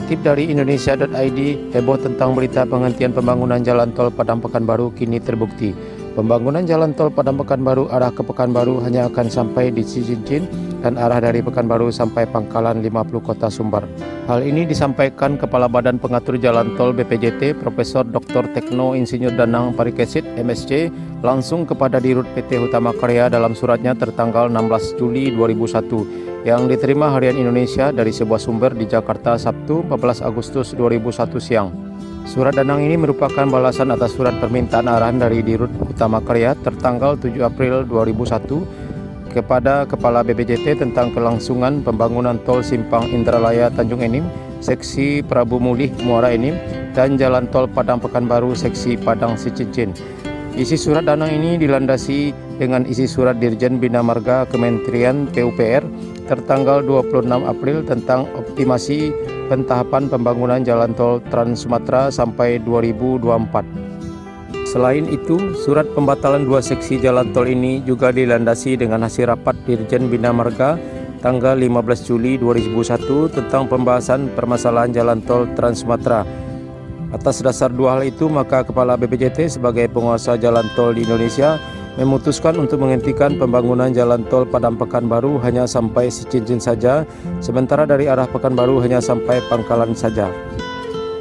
Dikutip dari Indonesia.id, heboh tentang berita penghentian pembangunan jalan tol Padang Pekanbaru kini terbukti. Pembangunan jalan tol Padang Pekanbaru arah ke Pekanbaru hanya akan sampai di Cicincin dan arah dari Pekanbaru sampai Pangkalan 50 Kota Sumbar. Hal ini disampaikan Kepala Badan Pengatur Jalan Tol BPJT Profesor Dr. Tekno Insinyur Danang Parikesit MSc langsung kepada Dirut PT Hutama Karya dalam suratnya tertanggal 16 Juli 2001 yang diterima Harian Indonesia dari sebuah sumber di Jakarta Sabtu 14 Agustus 2001 siang. Surat Danang ini merupakan balasan atas surat permintaan arahan dari Dirut Hutama Karya tertanggal 7 April 2001 kepada Kepala BPJT tentang kelangsungan pembangunan tol Simpang Indralaya Tanjung Enim, seksi Prabu Mulih Muara Enim, dan jalan tol Padang Pekanbaru, seksi Padang Cicincin. Isi surat Danang ini dilandasi dengan isi surat Dirjen Bina Marga Kementerian PUPR tertanggal 26 April tentang optimasi pentahapan pembangunan jalan tol Trans Sumatera sampai 2024. Selain itu, surat pembatalan 2 seksi jalan tol ini juga dilandasi dengan hasil rapat Dirjen Bina Marga tanggal 15 Juli 2001 tentang pembahasan permasalahan jalan tol Trans Sumatera. Atas dasar 2 hal itu, maka Kepala BPJT sebagai penguasa jalan tol di Indonesia memutuskan untuk menghentikan pembangunan jalan tol Padang Pekanbaru hanya sampai Cicincin saja, sementara dari arah Pekanbaru hanya sampai Pangkalan saja.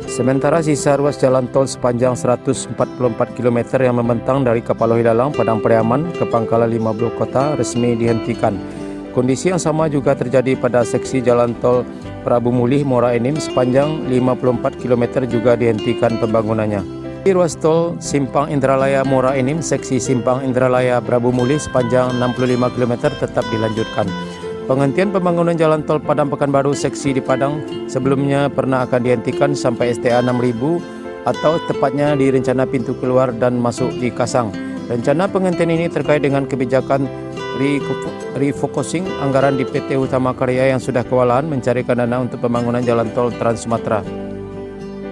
Sementara sisa ruas jalan tol sepanjang 144 km yang membentang dari Kapalohidalang, Padang Pariaman ke Pangkalan 50 Kota resmi dihentikan. Kondisi yang sama juga terjadi pada seksi jalan tol Prabu Mulih Muara Enim sepanjang 54 km juga dihentikan pembangunannya. Di ruas tol Simpang Indralaya Muara Enim, seksi Simpang Indralaya Prabu Mulih sepanjang 65 km tetap dilanjutkan. Penghentian pembangunan jalan tol Padang Pekanbaru seksi di Padang sebelumnya pernah akan dihentikan sampai STA 6000 atau tepatnya di rencana pintu keluar dan masuk di Kasang. Rencana penghentian ini terkait dengan kebijakan refocusing anggaran di PT Hutama Karya yang sudah kewalahan mencarikan dana untuk pembangunan jalan tol Trans Sumatera.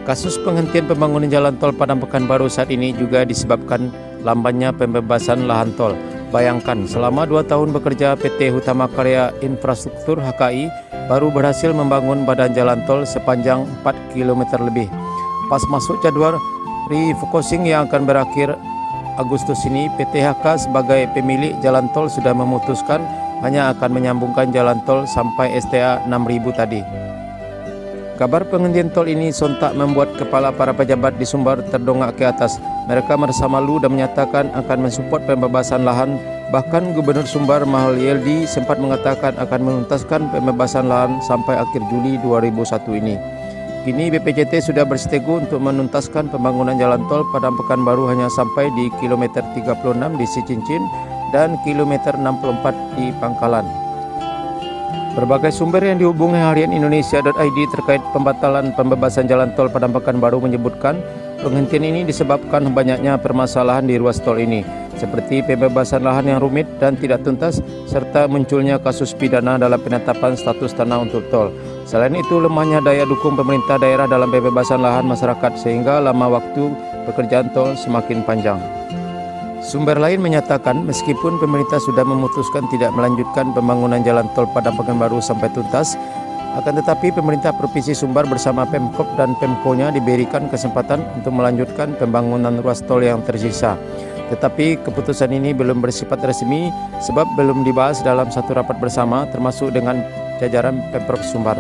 Kasus penghentian pembangunan jalan tol Padang Pekanbaru saat ini juga disebabkan lambannya pembebasan lahan tol. Bayangkan, selama 2 tahun bekerja PT Hutama Karya Infrastruktur HKI baru berhasil membangun badan jalan tol sepanjang 4 km lebih. Pas masuk jadwal refocusing yang akan berakhir Agustus ini, PT HK sebagai pemilik jalan tol sudah memutuskan hanya akan menyambungkan jalan tol sampai STA 6000 tadi. Kabar penghentian tol ini sontak membuat kepala para pejabat di Sumbar terdongak ke atas. Mereka merasa malu dan menyatakan akan mensupport pembebasan lahan. Bahkan Gubernur Sumbar Mahal Yeldi sempat mengatakan akan menuntaskan pembebasan lahan sampai akhir Juli 2001 ini. Kini BPJT sudah berseteguh untuk menuntaskan pembangunan jalan tol Padang Pekanbaru hanya sampai di kilometer 36 di Cicincin dan kilometer 64 di Pangkalan. Berbagai sumber yang dihubungi Harian Indonesia.id terkait pembatalan pembebasan jalan tol Padang Pekanbaru menyebutkan penghentian ini disebabkan banyaknya permasalahan di ruas tol ini, seperti pembebasan lahan yang rumit dan tidak tuntas, serta munculnya kasus pidana dalam penetapan status tanah untuk tol. Selain itu, lemahnya daya dukung pemerintah daerah dalam pembebasan lahan masyarakat sehingga lama waktu pekerjaan tol semakin panjang. Sumber lain menyatakan meskipun pemerintah sudah memutuskan tidak melanjutkan pembangunan jalan tol Padang Pekanbaru sampai tuntas, akan tetapi pemerintah Provinsi Sumbar bersama Pemkop dan Pemko-nya diberikan kesempatan untuk melanjutkan pembangunan ruas tol yang tersisa. Tetapi keputusan ini belum bersifat resmi sebab belum dibahas dalam satu rapat bersama termasuk dengan jajaran Pemprov Sumbar.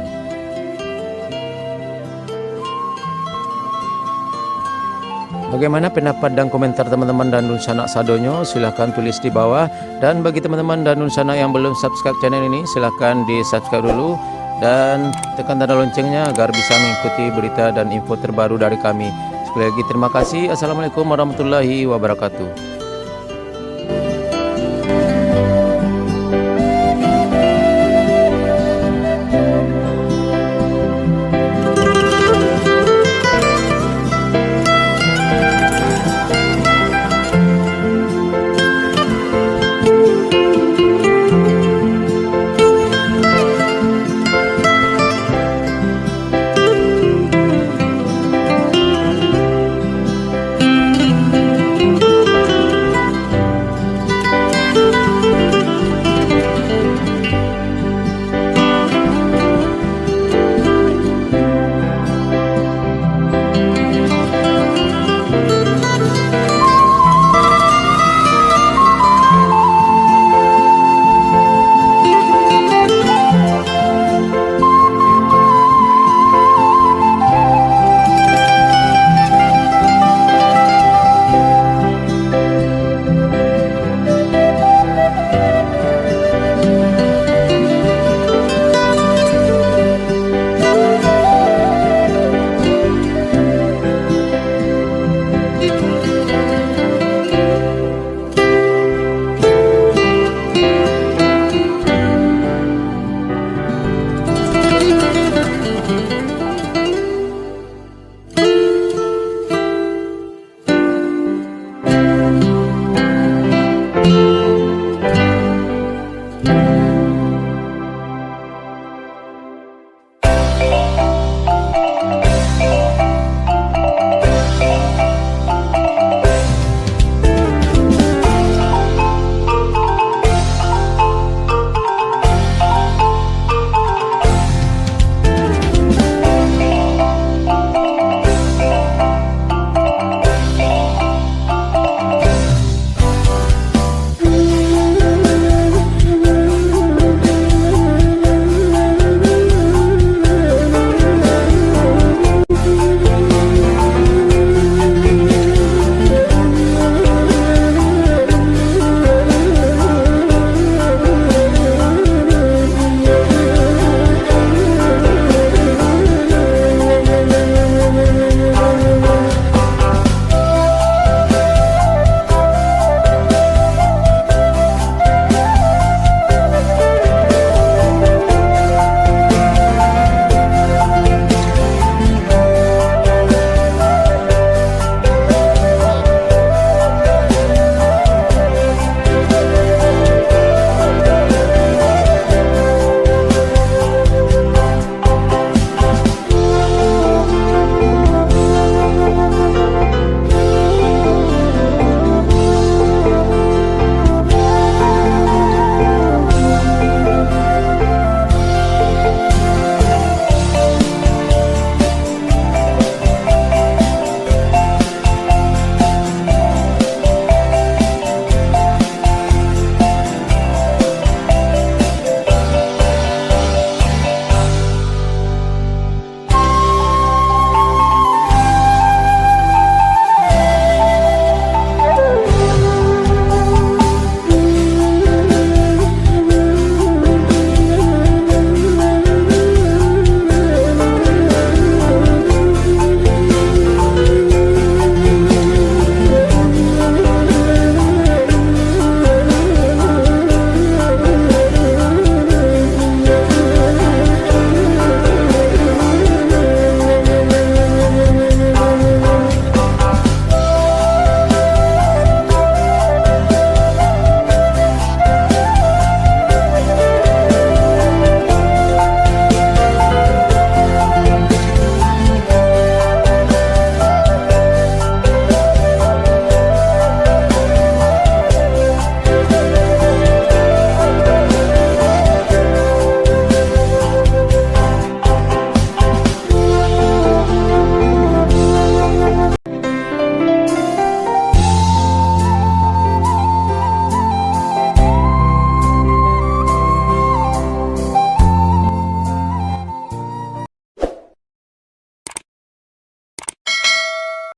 Bagaimana pendapat dan komentar teman-teman Danun Sanak Sadonyo? Silahkan tulis di bawah. Dan bagi teman-teman Danun Sanak yang belum subscribe channel ini, silahkan di subscribe dulu dan tekan tanda loncengnya agar bisa mengikuti berita dan info terbaru dari kami. Sekali lagi terima kasih. Assalamualaikum warahmatullahi wabarakatuh.